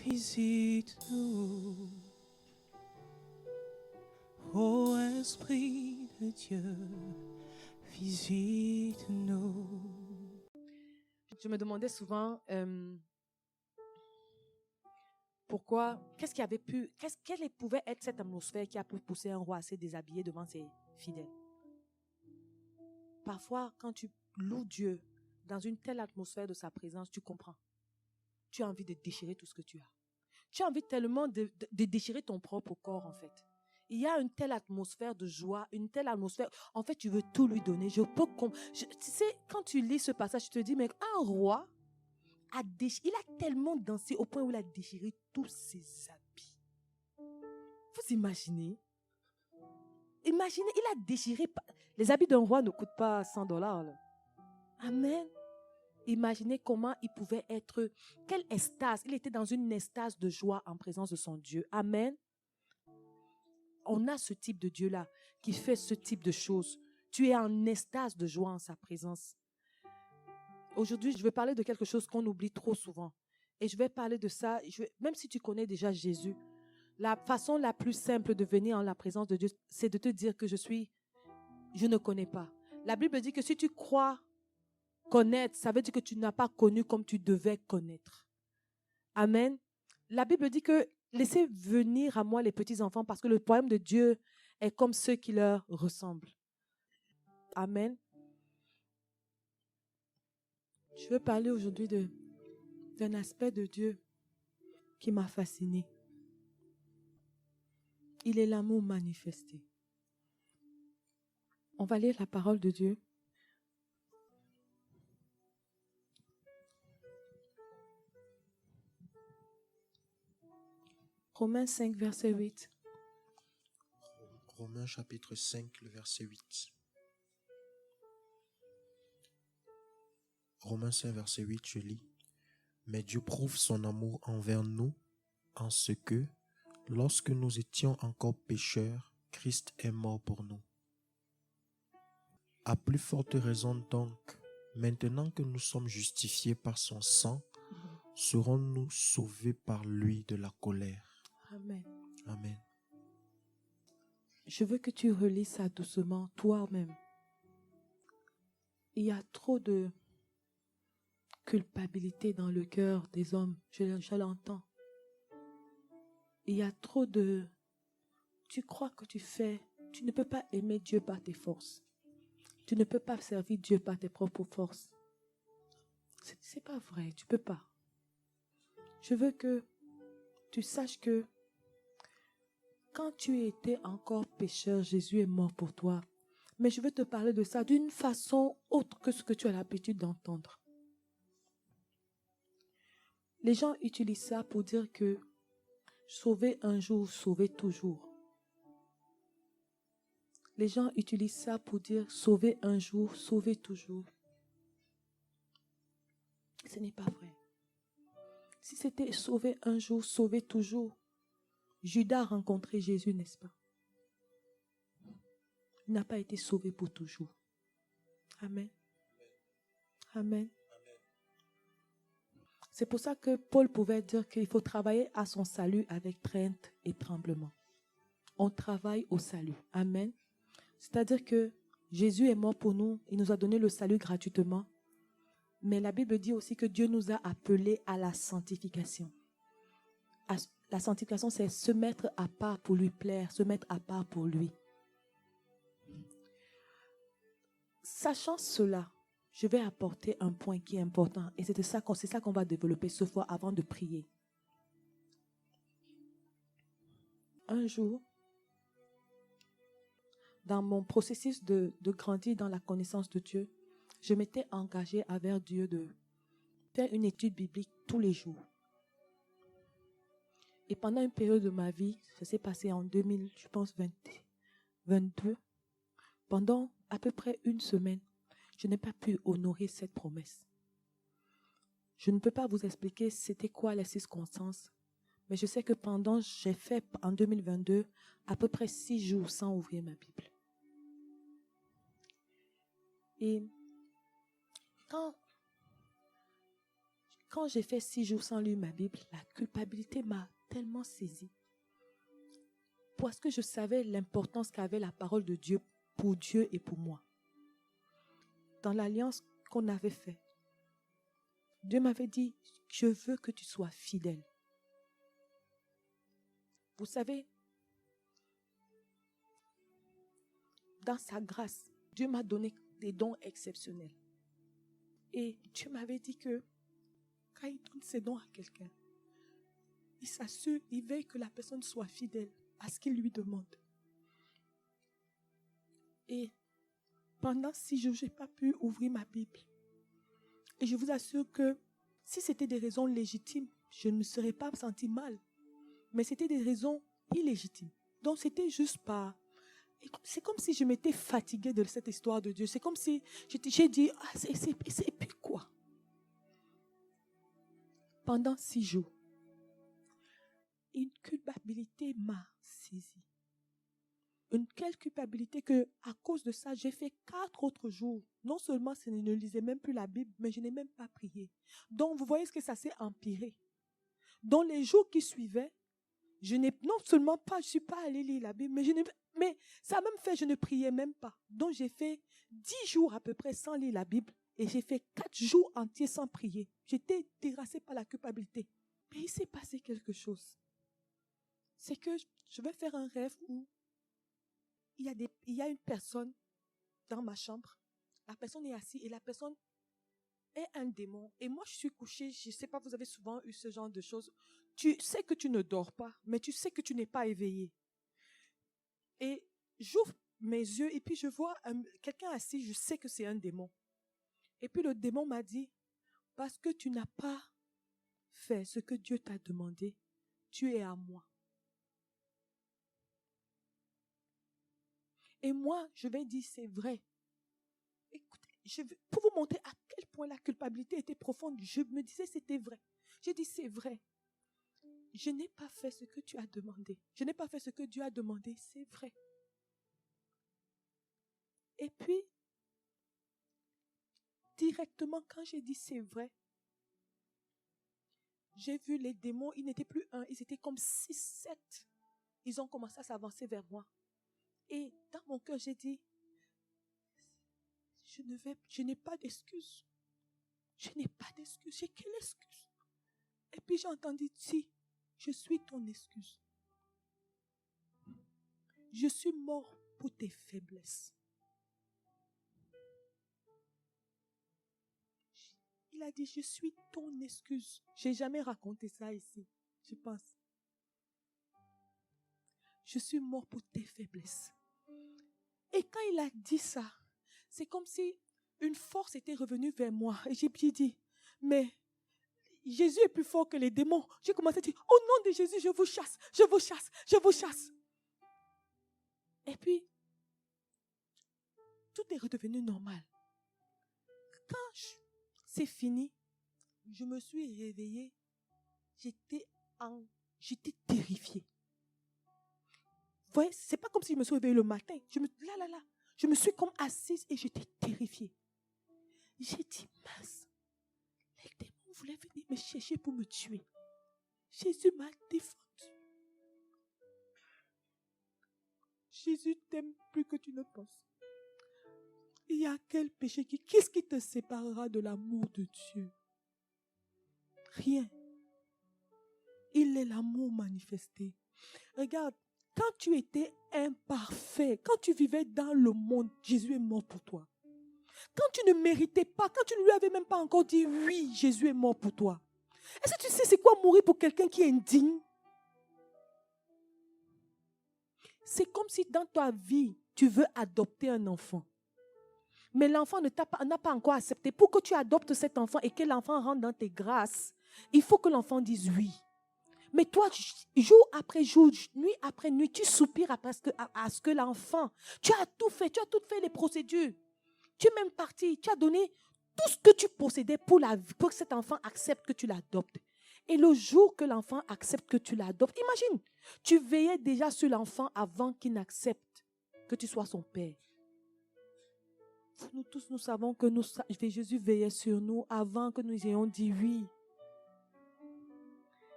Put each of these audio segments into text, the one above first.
Visite-nous, ô Esprit de Dieu, visite-nous. Je me demandais souvent pourquoi, quelle pouvait être cette atmosphère qui a pu pousser un roi à se déshabiller devant ses fidèles. Parfois, quand tu loues Dieu dans une telle atmosphère de sa présence, tu comprends. Tu as envie de déchirer tout ce que tu as. Tu as envie tellement de déchirer ton propre corps, en fait. Il y a une telle atmosphère de joie, une telle atmosphère. En fait, tu veux tout lui donner. Tu sais, quand tu lis ce passage, tu te dis, mais un roi, il a tellement dansé au point où il a déchiré tous ses habits. Vous imaginez? Imaginez, il a déchiré. Les habits d'un roi ne coûtent pas $100. Là. Amen. Imaginez comment il pouvait être. Quelle extase. Il était dans une extase de joie en présence de son Dieu. Amen. On a ce type de Dieu-là qui fait ce type de choses. Tu es en extase de joie en sa présence. Aujourd'hui, je vais parler de quelque chose qu'on oublie trop souvent. Et je vais parler de ça, même si tu connais déjà Jésus, la façon la plus simple de venir en la présence de Dieu, c'est de te dire que je ne connais pas. La Bible dit que si tu crois connaître, ça veut dire que tu n'as pas connu comme tu devais connaître. Amen. La Bible dit que laissez venir à moi les petits enfants parce que le royaume de Dieu est comme ceux qui leur ressemblent. Amen. Je veux parler aujourd'hui d'un aspect de Dieu qui m'a fascinée. Il est l'amour manifesté. On va lire la parole de Dieu. Romains 5, verset 8. Romains chapitre 5, le verset 8. Romains 5, verset 8, je lis. Mais Dieu prouve son amour envers nous en ce que, lorsque nous étions encore pécheurs, Christ est mort pour nous. À plus forte raison donc, maintenant que nous sommes justifiés par son sang, serons-nous sauvés par lui de la colère. Amen. Amen. Je veux que tu relis ça doucement, toi-même. Il y a trop de culpabilité dans le cœur des hommes. Je l'entends. Il y a trop de... Tu crois que tu ne peux pas aimer Dieu par tes forces. Tu ne peux pas servir Dieu par tes propres forces. C'est pas vrai, tu peux pas. Je veux que tu saches que quand tu étais encore pécheur, Jésus est mort pour toi. Mais je veux te parler de ça d'une façon autre que ce que tu as l'habitude d'entendre. Les gens utilisent ça pour dire que sauver un jour, sauver toujours. Les gens utilisent ça pour dire sauver un jour, sauver toujours. Ce n'est pas vrai. Si c'était sauver un jour, sauver toujours, Judas a rencontré Jésus, n'est-ce pas? Il n'a pas été sauvé pour toujours. Amen. Amen. C'est pour ça que Paul pouvait dire qu'il faut travailler à son salut avec crainte et tremblement. On travaille au salut. Amen. C'est-à-dire que Jésus est mort pour nous. Il nous a donné le salut gratuitement. Mais la Bible dit aussi que Dieu nous a appelés à la sanctification. La sanctification, c'est se mettre à part pour lui plaire, se mettre à part pour lui. Sachant cela, je vais apporter un point qui est important. Et c'est ça qu'on va développer ce soir avant de prier. Un jour, dans mon processus de grandir dans la connaissance de Dieu, je m'étais engagée avec Dieu de faire une étude biblique tous les jours. Et pendant une période de ma vie, ça s'est passé en 2022, pendant à peu près une semaine, je n'ai pas pu honorer cette promesse. Je ne peux pas vous expliquer c'était quoi les circonstances, mais je sais que j'ai fait en 2022 à peu près 6 jours sans ouvrir ma Bible. Et quand j'ai fait 6 jours sans lire ma Bible, la culpabilité m'a tellement saisie. Parce que je savais l'importance qu'avait la parole de Dieu pour Dieu et pour moi. Dans l'alliance qu'on avait faite, Dieu m'avait dit, je veux que tu sois fidèle. Vous savez, dans sa grâce, Dieu m'a donné des dons exceptionnels. Et Dieu m'avait dit que quand il donne ses dons à quelqu'un, il s'assure, il veille que la personne soit fidèle à ce qu'il lui demande. Et pendant 6 jours, je n'ai pas pu ouvrir ma Bible. Et je vous assure que si c'était des raisons légitimes, je ne me serais pas senti mal. Mais c'était des raisons illégitimes. Donc c'était juste pas... C'est comme si je m'étais fatiguée de cette histoire de Dieu. C'est comme si j'ai dit, c'est puis quoi? Pendant 6 jours, une culpabilité m'a saisie. Une telle culpabilité que, à cause de ça, j'ai fait 4 autres jours. Non seulement je ne lisais même plus la Bible, mais je n'ai même pas prié. Donc, vous voyez ce que ça s'est empiré. Dans les jours qui suivaient, je n'ai non seulement pas, je ne suis pas allée lire la Bible, mais ça a même fait, je ne priais même pas. Donc, j'ai fait 10 jours à peu près sans lire la Bible et j'ai fait 4 jours entiers sans prier. J'étais terrassée par la culpabilité. Mais il s'est passé quelque chose. C'est que je vais faire un rêve où il y a une personne dans ma chambre. La personne est assise et la personne est un démon. Et moi, je suis couchée. Je ne sais pas, vous avez souvent eu ce genre de choses. Tu sais que tu ne dors pas, mais tu sais que tu n'es pas éveillé. Et j'ouvre mes yeux et puis je vois quelqu'un assis. Je sais que c'est un démon. Et puis le démon m'a dit, parce que tu n'as pas fait ce que Dieu t'a demandé, tu es à moi. Et moi, je vais dire, c'est vrai. Écoutez, pour vous montrer à quel point la culpabilité était profonde, je me disais, c'était vrai. J'ai dit, c'est vrai. Je n'ai pas fait ce que tu as demandé. Je n'ai pas fait ce que Dieu a demandé, c'est vrai. Et puis, directement, quand j'ai dit c'est vrai, j'ai vu les démons, ils n'étaient plus un, ils étaient comme 6, 7. Ils ont commencé à s'avancer vers moi. Et dans mon cœur, j'ai dit, je n'ai pas d'excuse. Je n'ai pas d'excuse. J'ai quelle excuse? Et puis j'ai entendu, si, je suis ton excuse. Je suis mort pour tes faiblesses. Il a dit, je suis ton excuse. Je n'ai jamais raconté ça ici, je pense. Je suis mort pour tes faiblesses. Et quand il a dit ça, c'est comme si une force était revenue vers moi. Et j'ai dit, mais Jésus est plus fort que les démons. J'ai commencé à dire, au nom de Jésus, je vous chasse, je vous chasse, je vous chasse. Et puis, tout est redevenu normal. Quand c'est fini, je me suis réveillée. J'étais terrifiée. Vous voyez, c'est pas comme si je me suis réveillée le matin. Je me suis comme assise et j'étais terrifiée. J'ai dit, mince, les démons voulaient venir me chercher pour me tuer. Jésus m'a défendu. Jésus t'aime plus que tu ne penses. Il y a quel péché qu'est-ce qui te séparera de l'amour de Dieu? Rien. Il est l'amour manifesté. Regarde, quand tu étais imparfait, quand tu vivais dans le monde, Jésus est mort pour toi. Quand tu ne méritais pas, quand tu ne lui avais même pas encore dit oui, Jésus est mort pour toi. Est-ce que tu sais c'est quoi mourir pour quelqu'un qui est indigne? C'est comme si dans ta vie, tu veux adopter un enfant. Mais l'enfant n'a pas encore accepté. Pour que tu adoptes cet enfant et que l'enfant rentre dans tes grâces, il faut que l'enfant dise oui. Mais toi, jour après jour, nuit après nuit, tu soupires à ce que l'enfant, tu as tout fait les procédures. Tu es même parti, tu as donné tout ce que tu possédais pour que cet enfant accepte que tu l'adoptes. Et le jour que l'enfant accepte que tu l'adoptes, imagine, tu veillais déjà sur l'enfant avant qu'il n'accepte que tu sois son père. Nous tous, nous savons que Jésus veillait sur nous avant que nous ayons dit oui.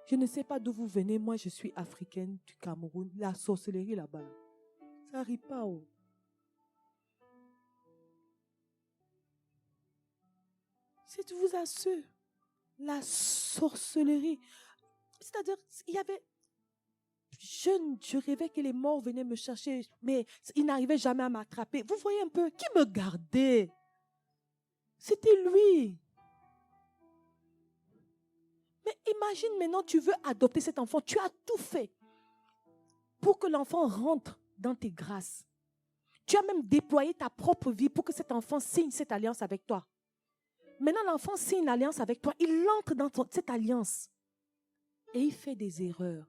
Je ne sais pas d'où vous venez. Moi, je suis africaine du Cameroun. La sorcellerie là-bas, là, ça n'arrive pas. Oh. Je vous assure, la sorcellerie. C'est-à-dire, il y avait... Jeune, je rêvais que les morts venaient me chercher, mais ils n'arrivaient jamais à m'attraper. Vous voyez un peu, qui me gardait? C'était lui. Mais imagine maintenant, tu veux adopter cet enfant. Tu as tout fait pour que l'enfant rentre dans tes grâces. Tu as même déployé ta propre vie pour que cet enfant signe cette alliance avec toi. Maintenant, l'enfant signe une alliance avec toi. Il entre dans cette alliance. Et il fait des erreurs.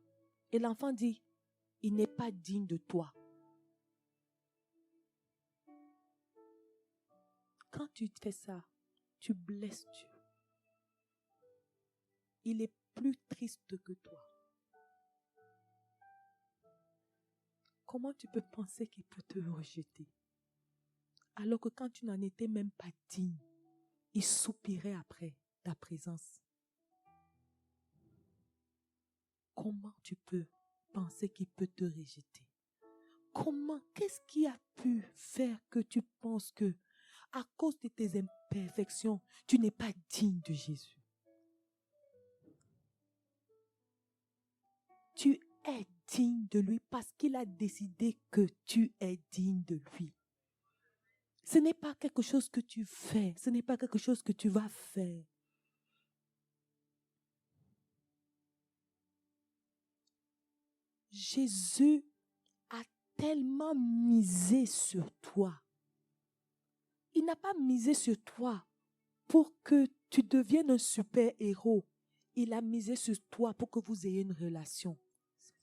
Et l'enfant dit, il n'est pas digne de toi. Quand tu fais ça, tu blesses Dieu. Il est plus triste que toi. Comment tu peux penser qu'il peut te rejeter? Alors que quand tu n'en étais même pas digne, il soupirait après ta présence. Comment tu peux penser qu'il peut te rejeter? Comment? Qu'est-ce qui a pu faire que tu penses que, à cause de tes imperfections, tu n'es pas digne de Jésus? Tu es digne de lui parce qu'il a décidé que tu es digne de lui. Ce n'est pas quelque chose que tu fais, ce n'est pas quelque chose que tu vas faire. Jésus a tellement misé sur toi. Il n'a pas misé sur toi pour que tu deviennes un super-héros. Il a misé sur toi pour que vous ayez une relation.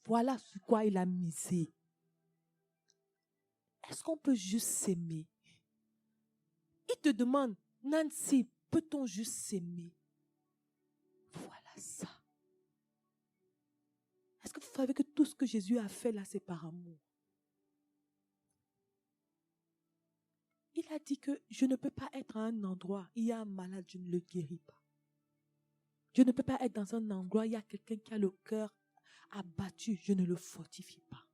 Voilà sur quoi il a misé. Est-ce qu'on peut juste s'aimer? Il te demande, Nancy, peut-on juste s'aimer? Voilà ça. Est-ce que vous savez que tout ce que Jésus a fait là, c'est par amour? Il a dit que je ne peux pas être à un endroit, il y a un malade, je ne le guéris pas. Je ne peux pas être dans un endroit, il y a quelqu'un qui a le cœur abattu, je ne le fortifie pas.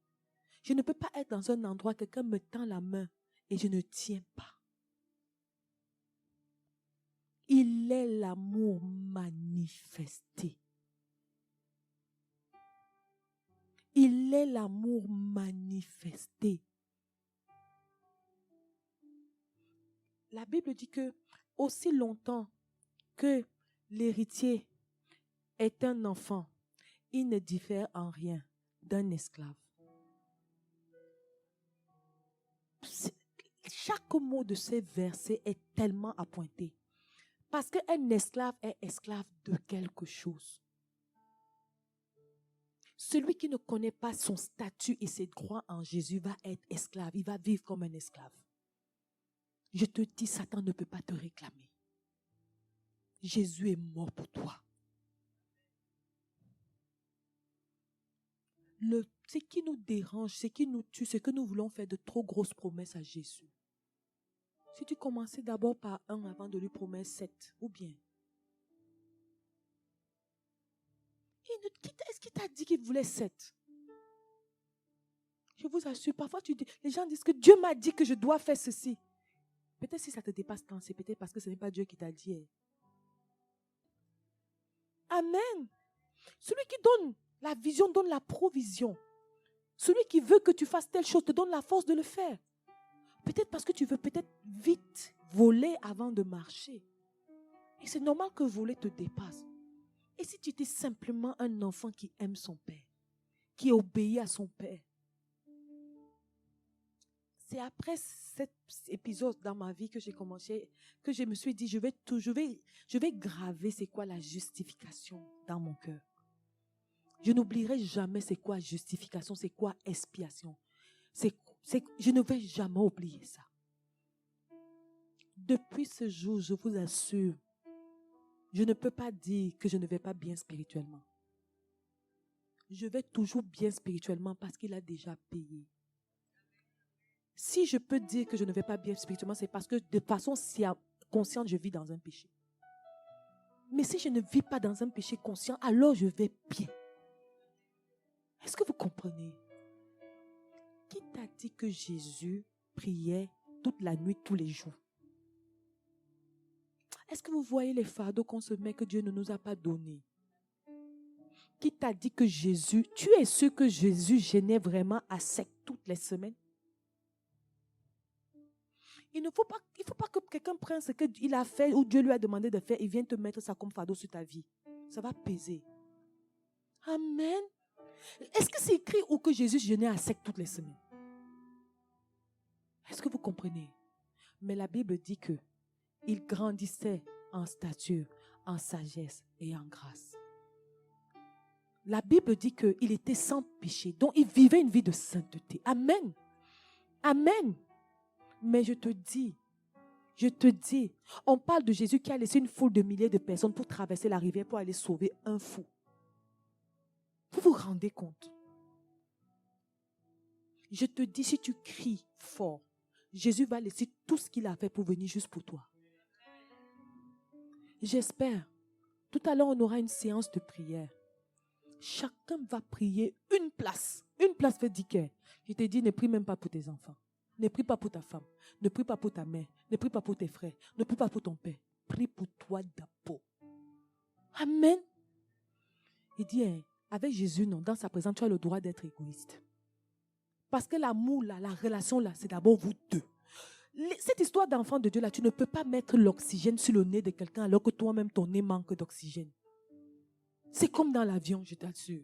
Je ne peux pas être dans un endroit, quelqu'un me tend la main et je ne tiens pas. Il est l'amour manifesté. Il est l'amour manifesté. La Bible dit que aussi longtemps que l'héritier est un enfant, il ne diffère en rien d'un esclave. Chaque mot de ces versets est tellement appointé. Parce qu'un esclave est esclave de quelque chose. Celui qui ne connaît pas son statut et ses droits en Jésus va être esclave. Il va vivre comme un esclave. Je te dis, Satan ne peut pas te réclamer. Jésus est mort pour toi. Ce qui nous dérange, ce qui nous tue, c'est que nous voulons faire de trop grosses promesses à Jésus. Si tu commençais d'abord par 1 avant de lui promettre 7, ou bien. Est-ce qu'il t'a dit qu'il voulait 7? Je vous assure, parfois les gens disent que Dieu m'a dit que je dois faire ceci. Peut-être si ça te dépasse tant, c'est peut-être parce que ce n'est pas Dieu qui t'a dit. Amen. Celui qui donne la vision donne la provision. Celui qui veut que tu fasses telle chose te donne la force de le faire. Peut-être parce que tu veux peut-être vite voler avant de marcher. Et c'est normal que voler te dépasse. Et si tu étais simplement un enfant qui aime son père, qui obéit à son père? C'est après cet épisode dans ma vie que j'ai commencé, que je me suis dit, je vais graver c'est quoi la justification dans mon cœur. Je n'oublierai jamais c'est quoi justification, c'est quoi expiation. Je ne vais jamais oublier ça. Depuis ce jour, je vous assure, je ne peux pas dire que je ne vais pas bien spirituellement. Je vais toujours bien spirituellement parce qu'il a déjà payé. Si je peux dire que je ne vais pas bien spirituellement, c'est parce que de façon si consciente, je vis dans un péché. Mais si je ne vis pas dans un péché conscient, alors je vais bien. Est-ce que vous comprenez? Qui t'a dit que Jésus priait toute la nuit, tous les jours? Est-ce que vous voyez les fardeaux qu'on se met que Dieu ne nous a pas donnés? Qui t'a dit que Jésus, tu es sûr que Jésus jeûnait vraiment à sec toutes les semaines? Il ne faut pas que quelqu'un prenne ce qu'il a fait ou Dieu lui a demandé de faire et vienne te mettre ça comme fardeau sur ta vie. Ça va peser. Amen. Est-ce que c'est écrit ou que Jésus jeûnait à sec toutes les semaines? Est-ce que vous comprenez? Mais la Bible dit que il grandissait en stature, en sagesse et en grâce. La Bible dit qu'il était sans péché, donc il vivait une vie de sainteté. Amen. Amen. Mais je te dis, on parle de Jésus qui a laissé une foule de milliers de personnes pour traverser la rivière pour aller sauver un fou. Vous vous rendez compte? Je te dis, si tu cries fort, Jésus va laisser tout ce qu'il a fait pour venir juste pour toi. J'espère. Tout à l'heure, on aura une séance de prière. Chacun va prier une place. Une place fait 10 cœurs. Je te dis, ne prie même pas pour tes enfants. Ne prie pas pour ta femme. Ne prie pas pour ta mère. Ne prie pas pour tes frères. Ne prie pas pour ton père. Prie pour toi d'abord. Amen. Il dit, avec Jésus, non, dans sa présence, tu as le droit d'être égoïste. Parce que l'amour, là, la relation, là, c'est d'abord vous deux. Cette histoire d'enfant de Dieu, là, tu ne peux pas mettre l'oxygène sur le nez de quelqu'un alors que toi-même, ton nez manque d'oxygène. C'est comme dans l'avion, je t'assure.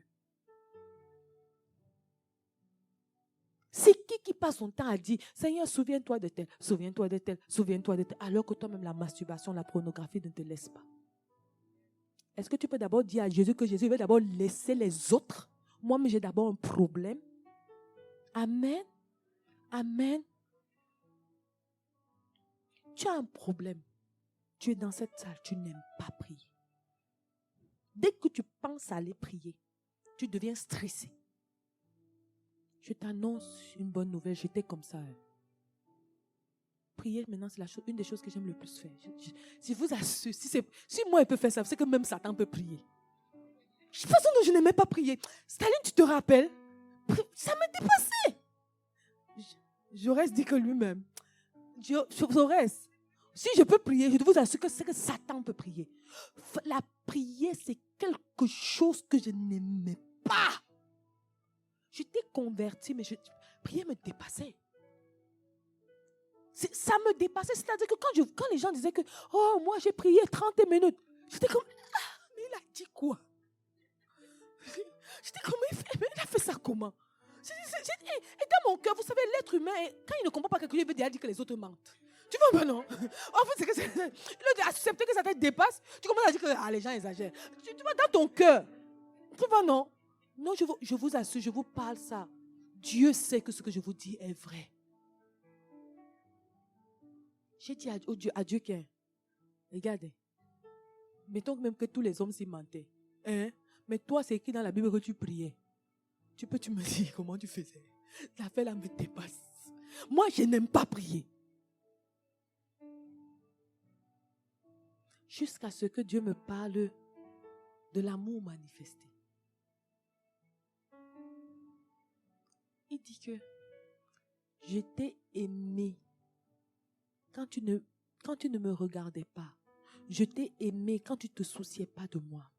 C'est qui passe son temps à dire, Seigneur, souviens-toi de tel, souviens-toi de tel, souviens-toi de tel, alors que toi-même, la masturbation, la pornographie ne te laisse pas. Est-ce que tu peux d'abord dire à Jésus que Jésus veut d'abord laisser les autres? Moi-même, j'ai d'abord un problème. Amen. Amen. Tu as un problème. Tu es dans cette salle, tu n'aimes pas prier. Dès que tu penses à aller prier, tu deviens stressé. Je t'annonce une bonne nouvelle, j'étais comme ça. Prier maintenant, c'est une des choses que j'aime le plus faire. Je vous assure, si moi il peut faire ça, c'est que même Satan peut prier. De toute façon, je n'aimais pas prier. Staline, tu te rappelles? Ça me dépassait. Jaurès dit que lui-même. Jaurès, si je peux prier, je vous assure que c'est que Satan peut prier. La prière, c'est quelque chose que je n'aimais pas. J'étais convertie, mais prier me dépassait. Ça me dépassait. C'est-à-dire que quand les gens disaient que, oh, moi j'ai prié 30 minutes, j'étais comme, ah, mais il a dit quoi? J'étais comme, mais il a fait ça comment? Et dans mon cœur, vous savez, l'être humain, quand il ne comprend pas quelque chose, il veut déjà dire que les autres mentent. Tu vois, ben non. En fait, il a accepté que ça te dépasse. Tu commences à dire que les gens exagèrent. Tu vois, dans ton cœur. Tu vois, non. Non, je vous assure, je vous parle ça. Dieu sait que ce que je vous dis est vrai. J'ai dit à Dieu que, regardez, mettons même que tous les hommes s'y mentaient. Hein? Mais toi, c'est écrit dans la Bible que tu priais. Tu me dire comment tu faisais. L'affaire là me dépasse. Moi, je n'aime pas prier. Jusqu'à ce que Dieu me parle de l'amour manifesté. Il dit que je t'ai aimé quand tu ne me regardais pas. Je t'ai aimé quand tu ne te souciais pas de moi.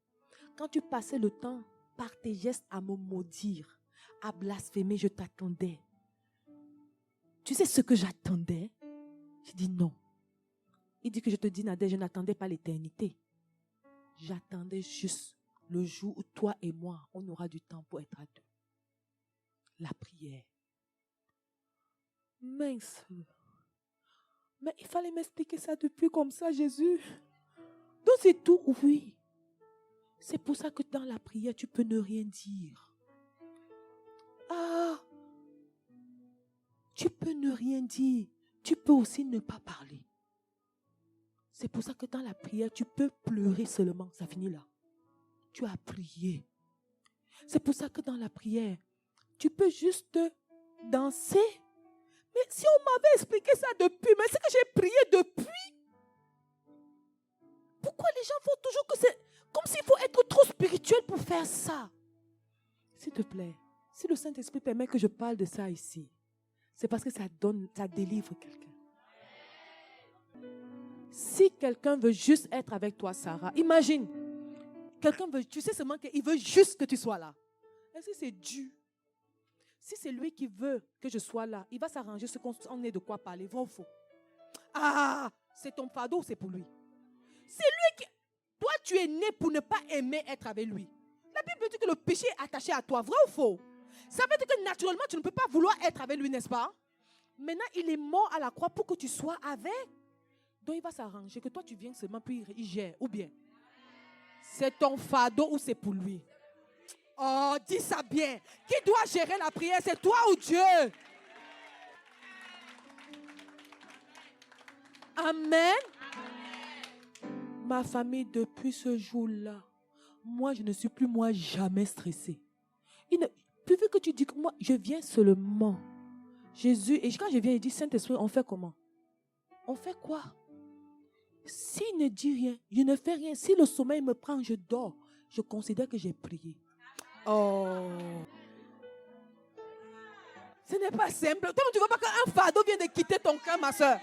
Quand tu passais le temps par tes gestes à me maudire, à blasphémer, je t'attendais. Tu sais ce que j'attendais? J'ai dit non. Il dit que je te dis, Nadège, je n'attendais pas l'éternité. J'attendais juste le jour où toi et moi, on aura du temps pour être à deux. La prière. Mince. Mais il fallait m'expliquer ça depuis comme ça, Jésus. Donc c'est tout, oui. C'est pour ça que dans la prière, tu peux ne rien dire. Ah, tu peux ne rien dire. Tu peux aussi ne pas parler. C'est pour ça que dans la prière, tu peux pleurer seulement. Ça finit là. Tu as prié. C'est pour ça que dans la prière, tu peux juste danser. Mais si on m'avait expliqué ça depuis, mais c'est que j'ai prié depuis. Pourquoi Pourquoi les gens font toujours que c'est comme s'il faut être trop spirituel pour faire ça? S'il te plaît, si le Saint-Esprit permet que je parle de ça ici, c'est parce que ça délivre quelqu'un. Si quelqu'un veut juste être avec toi, Sarah, imagine, quelqu'un veut, tu sais seulement qu'il veut juste que tu sois là. Est-ce que c'est Dieu? Si c'est lui qui veut que je sois là, il va s'arranger ce qu'on ait de quoi parler, vrai ou faux? Ah, c'est ton fardeau ou c'est pour lui? C'est lui qui... Toi, tu es né pour ne pas aimer être avec lui. La Bible dit que le péché est attaché à toi, vrai ou faux? Ça veut dire que naturellement, tu ne peux pas vouloir être avec lui, n'est-ce pas? Maintenant, il est mort à la croix pour que tu sois avec. Donc, il va s'arranger que toi, tu viens seulement, puis il gère. Ou bien, c'est ton fardeau ou c'est pour lui? Oh, dis ça bien. Qui doit gérer la prière, c'est toi ou Dieu? Amen. Ma famille, depuis ce jour-là, moi, je ne suis plus, moi, jamais stressée. Plus que tu dis que moi, je viens seulement. Jésus, et quand je viens, il dit, Saint-Esprit, on fait comment? On fait quoi? S'il ne dit rien, je ne fais rien. Si le sommeil me prend, je dors. Je considère que j'ai prié. Oh. Ce n'est pas simple. Toi, tu ne vois pas qu'un fardeau vient de quitter ton cœur, ma soeur.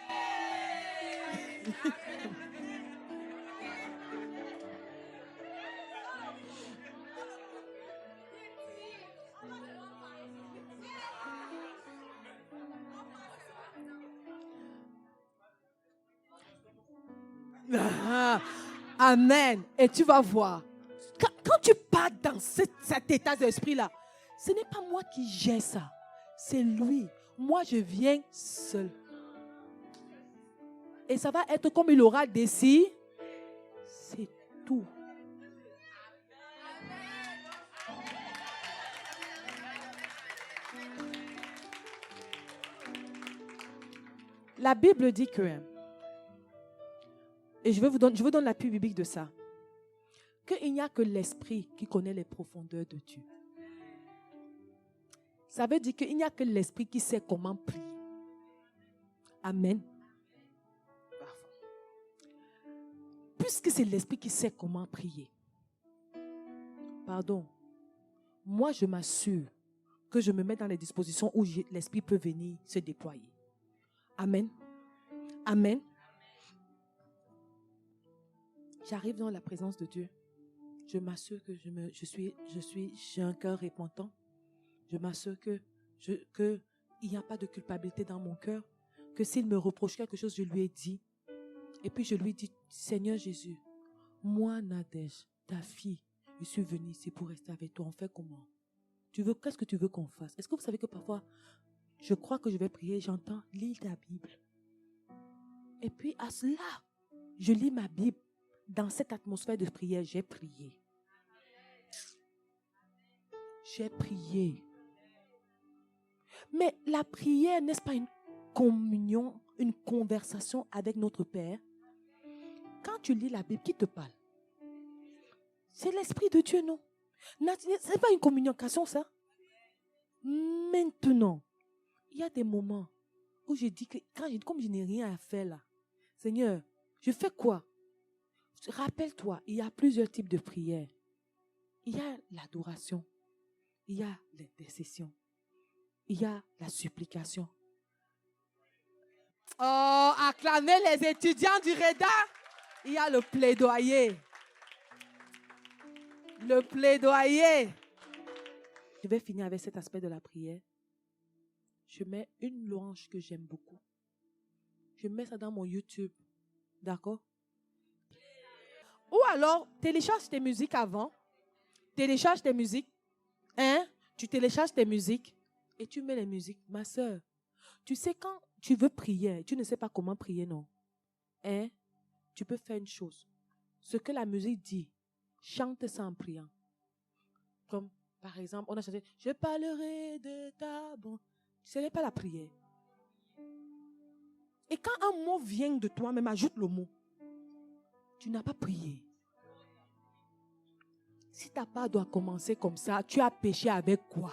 Amen. Et tu vas voir. Quand tu pars dans cet état d'esprit-là, ce n'est pas moi qui gère ça. C'est lui. Moi, je viens seul. Et ça va être comme il aura décidé. C'est tout. La Bible dit que, et je vous donne l'appui biblique de ça, qu'il n'y a que l'esprit qui connaît les profondeurs de Dieu. Ça veut dire qu'il n'y a que l'esprit qui sait comment prier. Amen. Puisque c'est l'esprit qui sait comment prier, pardon, moi je m'assure que je me mets dans les dispositions où l'esprit peut venir se déployer. Amen. Amen. J'arrive dans la présence de Dieu. Je m'assure que j'ai un cœur repentant. Je m'assure que il n'y a pas de culpabilité dans mon cœur. Que s'il me reproche quelque chose, je lui ai dit. Et puis je lui dis, Seigneur Jésus, moi Nadège, ta fille, je suis venue ici pour rester avec toi. On fait comment? Qu'est-ce que tu veux qu'on fasse? Est-ce que vous savez que parfois, je crois que je vais prier, j'entends, lis ta Bible. Et puis à cela, je lis ma Bible. Dans cette atmosphère de prière, j'ai prié. J'ai prié. Mais la prière, n'est-ce pas une communion, une conversation avec notre Père? Quand tu lis la Bible, qui te parle? C'est l'Esprit de Dieu, non? Ce n'est pas une communication, ça. Maintenant, il y a des moments où je dis que, comme je n'ai rien à faire là, Seigneur, je fais quoi? Rappelle-toi, il y a plusieurs types de prières. Il y a l'adoration, il y a l'intercession, il y a la supplication. Oh, acclamez les étudiants du REDA. Il y a le plaidoyer. Le plaidoyer. Je vais finir avec cet aspect de la prière. Je mets une louange que j'aime beaucoup. Je mets ça dans mon YouTube. D'accord? Ou alors, télécharge tes musiques avant. Télécharge tes musiques. Hein? Tu télécharges tes musiques et tu mets les musiques. Ma soeur, tu sais quand tu veux prier, tu ne sais pas comment prier, non? Hein? Tu peux faire une chose. Ce que la musique dit, chante ça en priant. Comme, par exemple, on a chanté « Je parlerai de ta bonté ». Ce n'est pas la prière. Et quand un mot vient de toi, même ajoute le mot. Tu n'as pas prié. Si ta part doit commencer comme ça, tu as péché avec quoi?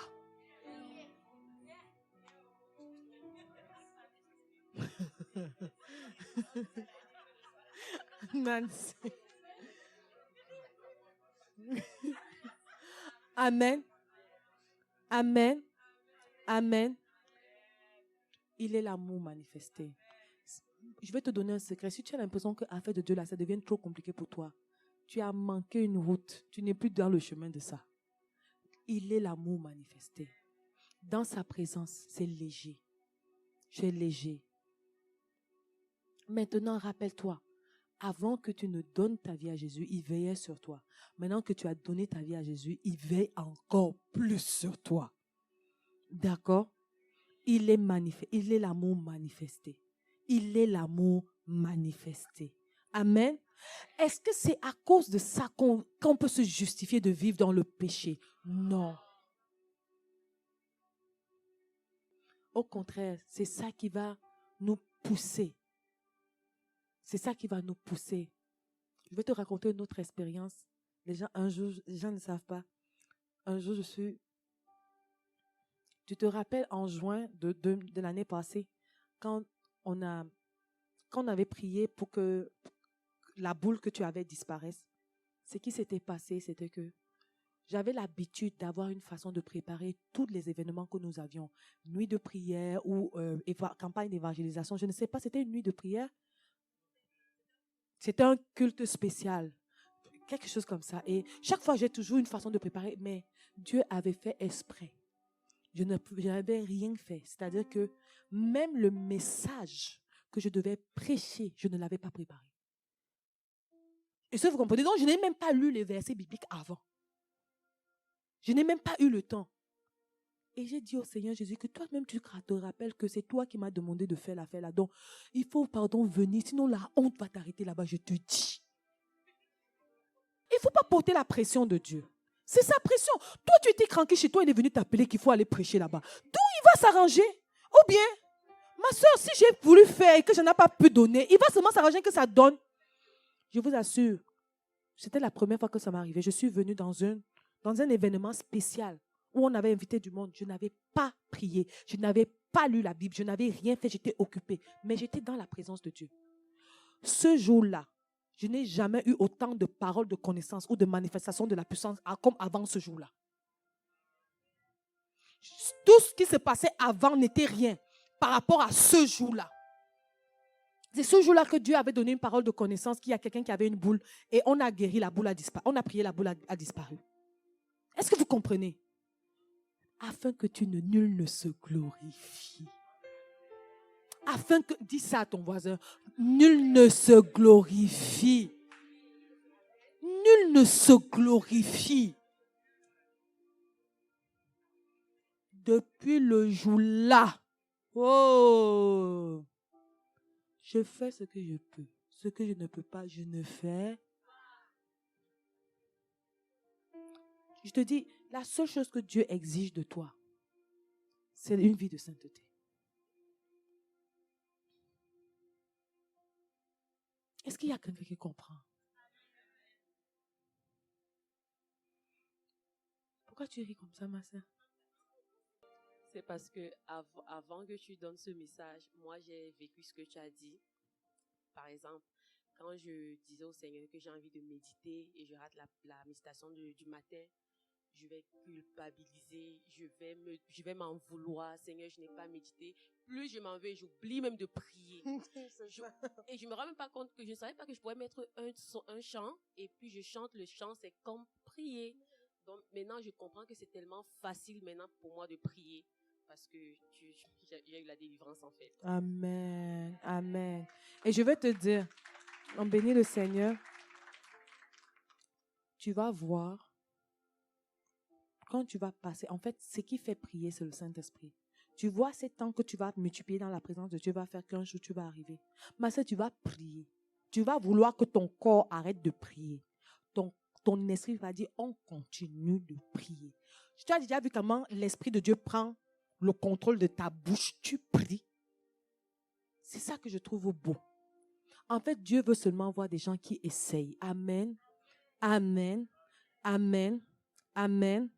Nancy. Amen. Amen. Amen. Il est l'amour manifesté. Je vais te donner un secret. Si tu as l'impression que l'affaire de Dieu, là, ça devient trop compliqué pour toi, tu as manqué une route. Tu n'es plus dans le chemin de ça. Il est l'amour manifesté. Dans sa présence, c'est léger. Tu es léger. Maintenant, rappelle-toi, avant que tu ne donnes ta vie à Jésus, il veillait sur toi. Maintenant que tu as donné ta vie à Jésus, il veille encore plus sur toi. D'accord? Il est l'amour manifesté. Il est l'amour manifesté. Amen. Est-ce que c'est à cause de ça qu'on peut se justifier de vivre dans le péché? Non. Au contraire, c'est ça qui va nous pousser. C'est ça qui va nous pousser. Je vais te raconter une autre expérience. Les gens ne savent pas. Un jour, tu te rappelles en juin de l'année passée, quand on avait prié pour que la boule que tu avais disparaisse. Ce qui s'était passé, c'était que j'avais l'habitude d'avoir une façon de préparer tous les événements que nous avions. Nuit de prière ou campagne d'évangélisation. Je ne sais pas, c'était une nuit de prière. C'était un culte spécial. Quelque chose comme ça. Et chaque fois, j'ai toujours une façon de préparer. Mais Dieu avait fait exprès. Je n'avais rien fait. C'est-à-dire que même le message que je devais prêcher, je ne l'avais pas préparé. Et ça, vous comprenez? Donc, je n'ai même pas lu les versets bibliques avant. Je n'ai même pas eu le temps. Et j'ai dit au Seigneur Jésus que toi-même, tu te rappelles que c'est toi qui m'as demandé de faire l'affaire là. Donc, il faut, venir. Sinon, la honte va t'arrêter là-bas, je te dis. Il ne faut pas porter la pression de Dieu. C'est sa pression. Toi, tu étais cranky chez toi, il est venu t'appeler qu'il faut aller prêcher là-bas. D'où il va s'arranger? Ou bien, ma soeur, si j'ai voulu faire et que je n'ai pas pu donner, il va seulement s'arranger que ça donne. Je vous assure, c'était la première fois que ça m'est arrivé. Je suis venue dans un événement spécial où on avait invité du monde. Je n'avais pas prié. Je n'avais pas lu la Bible. Je n'avais rien fait. J'étais occupée. Mais j'étais dans la présence de Dieu. Ce jour-là, je n'ai jamais eu autant de paroles de connaissance ou de manifestations de la puissance comme avant ce jour-là. Tout ce qui se passait avant n'était rien par rapport à ce jour-là. C'est ce jour-là que Dieu avait donné une parole de connaissance qu'il y a quelqu'un qui avait une boule et on a guéri, la boule a disparu. On a prié, la boule a disparu. Est-ce que vous comprenez? Afin que nul ne se glorifie. Afin que, dis ça à ton voisin, nul ne se glorifie. Nul ne se glorifie. Depuis le jour-là, oh, je fais ce que je peux. Ce que je ne peux pas, je ne fais. Je te dis, la seule chose que Dieu exige de toi, c'est une vie de sainteté. Est-ce qu'il y a quelqu'un qui comprend? Pourquoi tu ris comme ça, ma soeur? C'est parce que avant que tu donnes ce message, moi j'ai vécu ce que tu as dit. Par exemple, quand je disais au Seigneur que j'ai envie de méditer et je rate la méditation du matin, je vais culpabiliser, je vais m'en vouloir. Seigneur, je n'ai pas médité. Plus je m'en vais, j'oublie même de prier. Et je me rends même pas compte que je ne savais pas que je pourrais mettre un chant et puis je chante le chant, c'est comme prier. Donc maintenant, je comprends que c'est tellement facile maintenant pour moi de prier parce que j'ai eu la délivrance en fait. Amen, amen. Et je vais te dire, on bénit le Seigneur, tu vas voir, quand tu vas passer, en fait, ce qui fait prier, c'est le Saint-Esprit. Tu vois ces temps que tu vas multiplier dans la présence de Dieu, va faire qu'un jour tu vas arriver. Mais ça, tu vas prier. Tu vas vouloir que ton corps arrête de prier. Ton esprit va dire, on continue de prier. Tu as déjà vu comment l'Esprit de Dieu prend le contrôle de ta bouche, tu pries. C'est ça que je trouve beau. En fait, Dieu veut seulement voir des gens qui essayent. Amen. Amen. Amen. Amen.